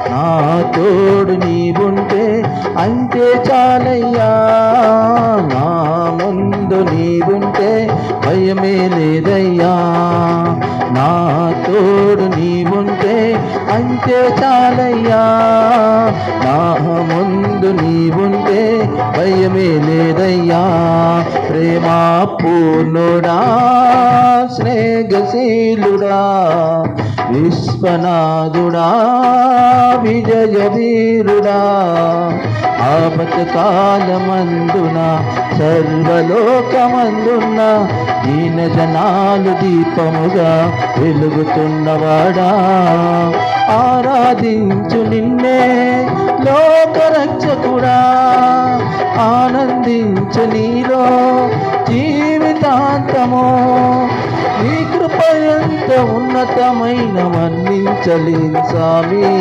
నా తోడు నీవుంటే అంతే చాలయ్యా. నా ముందు నీవుంటే భయమే లేదయ్యా. నా తోడు నీవుంటే అంతే చాలయ్యా. నా ముందు నీవుంటే భయమే లేదయ్యా. ప్రేమా పూర్ణుడా, స్నేహశీలుడా, విశ్వనాథుడా, విజయవీరుడా, ఆపత కాలమందున సర్వలోకమందున దీన జనాలు దీపముగా వెలుగుతున్నవాడా, ఆరాధించు నిన్నే లోకరక్షకుడా, ఆనందించు నీలో జీవితాంతము. నీ కృప ఎంత ఉన్నతమైన వర్ణించలేని స్వామి.